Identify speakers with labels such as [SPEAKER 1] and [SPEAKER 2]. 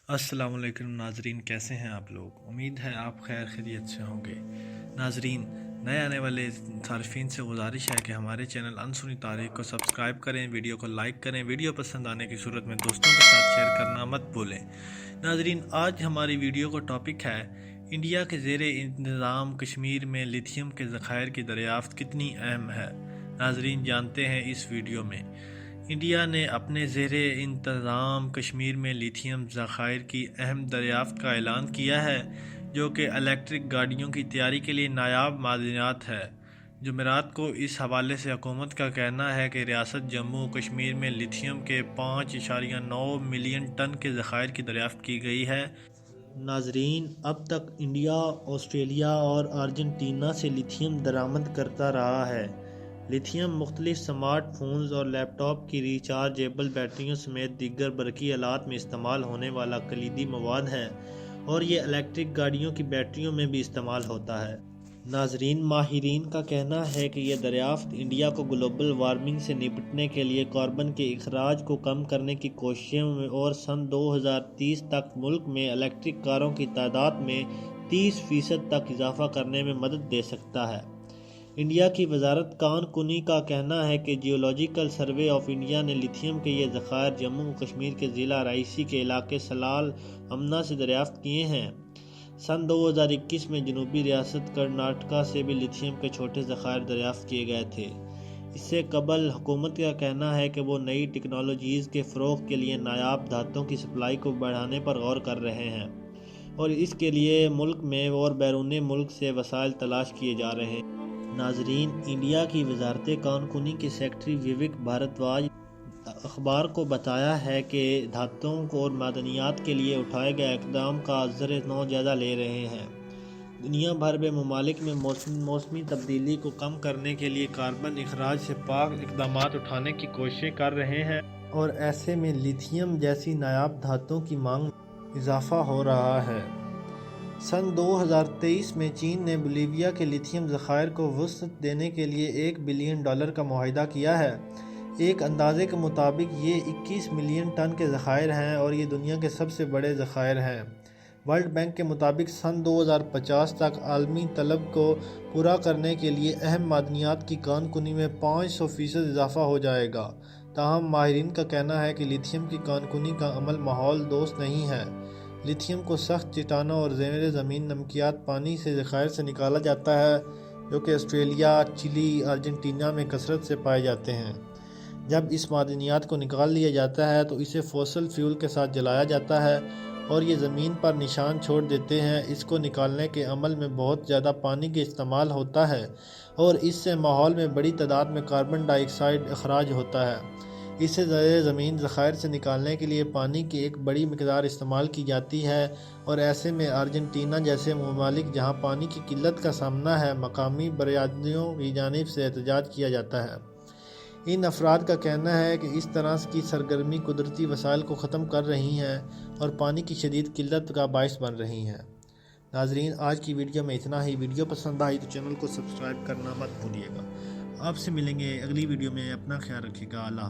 [SPEAKER 1] السلام علیکم ناظرین، کیسے ہیں آپ لوگ؟ امید ہے آپ خیر خیریت سے ہوں گے۔ ناظرین، نئے آنے والے صارفین سے گزارش ہے کہ ہمارے چینل انسنی تاریخ کو سبسکرائب کریں، ویڈیو کو لائک کریں، ویڈیو پسند آنے کی صورت میں دوستوں کے ساتھ شیئر کرنا مت بھولیں۔ ناظرین، آج ہماری ویڈیو کا ٹاپک ہے انڈیا کے زیر انتظام کشمیر میں لیتھیم کے ذخائر کی دریافت کتنی اہم ہے۔ ناظرین، جانتے ہیں اس ویڈیو میں انڈیا نے اپنے زیر انتظام کشمیر میں لیتھیم ذخائر کی اہم دریافت کا اعلان کیا ہے، جو کہ الیکٹرک گاڑیوں کی تیاری کے لیے نایاب معدنیات ہے۔ جمعرات کو اس حوالے سے حکومت کا کہنا ہے کہ ریاست جموں و کشمیر میں لیتھیم کے 5.9 ملین ٹن کے ذخائر کی دریافت کی گئی ہے۔ ناظرین، اب تک انڈیا آسٹریلیا اور ارجنٹینا سے لیتھیم درآمد کرتا رہا ہے۔ لیتھیم مختلف سمارٹ فونز اور لیپ ٹاپ کی ریچارجیبل بیٹریوں سمیت دیگر برقی آلات میں استعمال ہونے والا کلیدی مواد ہے، اور یہ الیکٹرک گاڑیوں کی بیٹریوں میں بھی استعمال ہوتا ہے۔ ناظرین، ماہرین کا کہنا ہے کہ یہ دریافت انڈیا کو گلوبل وارمنگ سے نپٹنے کے لیے کاربن کے اخراج کو کم کرنے کی کوششوں میں اور سن 2030 تک ملک میں الیکٹرک کاروں کی تعداد میں 30% تک اضافہ کرنے میں مدد دے سکتا ہے۔ انڈیا کی وزارت کان کنی کا کہنا ہے کہ جیولوجیکل سروے آف انڈیا نے لیتھیم کے یہ ذخائر جموں و کشمیر کے ضلع رائسی کے علاقے سلال امنا سے دریافت کیے ہیں۔ سن 2021 میں جنوبی ریاست کرناٹکا سے بھی لیتھیم کے چھوٹے ذخائر دریافت کیے گئے تھے۔ اس سے قبل حکومت کا کہنا ہے کہ وہ نئی ٹیکنالوجیز کے فروغ کے لیے نایاب دھاتوں کی سپلائی کو بڑھانے پر غور کر رہے ہیں، اور اس کے لیے ملک میں اور بیرون ملک سے وسائل تلاش کیے جا رہے ہیں۔ ناظرین، انڈیا کی وزارت کان کنی کے سیکرٹری وویک بھارتواج اخبار کو بتایا ہے کہ دھاتوں اور معدنیات کے لیے اٹھائے گئے اقدام کا زیر نو جائزہ لے رہے ہیں۔ دنیا بھر میں ممالک میں موسمی تبدیلی کو کم کرنے کے لیے کاربن اخراج سے پاک اقدامات اٹھانے کی کوششیں کر رہے ہیں، اور ایسے میں لیتھیم جیسی نایاب دھاتوں کی مانگ میں اضافہ ہو رہا ہے۔ سن 2023 میں چین نے بولیویا کے لیتھیم ذخائر کو وسعت دینے کے لیے $1 بلین کا معاہدہ کیا ہے۔ ایک اندازے کے مطابق یہ 21 ملین ٹن کے ذخائر ہیں، اور یہ دنیا کے سب سے بڑے ذخائر ہیں۔ ورلڈ بینک کے مطابق سن 2050 تک عالمی طلب کو پورا کرنے کے لیے اہم معدنیات کی کان کنی میں 500% اضافہ ہو جائے گا۔ تاہم ماہرین کا کہنا ہے کہ لیتھیم کی کان کنی کا عمل ماحول دوست نہیں ہے۔ لیتھیم کو سخت چٹانوں اور زیر زمین نمکیات پانی سے ذخائر سے نکالا جاتا ہے، جو کہ آسٹریلیا، چلی، ارجنٹینا میں کثرت سے پائے جاتے ہیں۔ جب اس معدنیات کو نکال لیا جاتا ہے تو اسے فوسل فیول کے ساتھ جلایا جاتا ہے، اور یہ زمین پر نشان چھوڑ دیتے ہیں۔ اس کو نکالنے کے عمل میں بہت زیادہ پانی کا استعمال ہوتا ہے، اور اس سے ماحول میں بڑی تعداد میں کاربن ڈائی آکسائیڈ اخراج ہوتا ہے۔ اسے زیر زمین ذخائر سے نکالنے کے لیے پانی کی ایک بڑی مقدار استعمال کی جاتی ہے، اور ایسے میں ارجنٹینا جیسے ممالک جہاں پانی کی قلت کا سامنا ہے، مقامی برادریوں کی جانب سے احتجاج کیا جاتا ہے۔ ان افراد کا کہنا ہے کہ اس طرح کی سرگرمی قدرتی وسائل کو ختم کر رہی ہیں اور پانی کی شدید قلت کا باعث بن رہی ہیں۔ ناظرین، آج کی ویڈیو میں اتنا ہی۔ ویڈیو پسند آئی تو چینل کو سبسکرائب کرنا مت بھولیے گا۔ آپ سے ملیں گے اگلی ویڈیو میں۔ اپنا خیال رکھیے گا۔ اللہ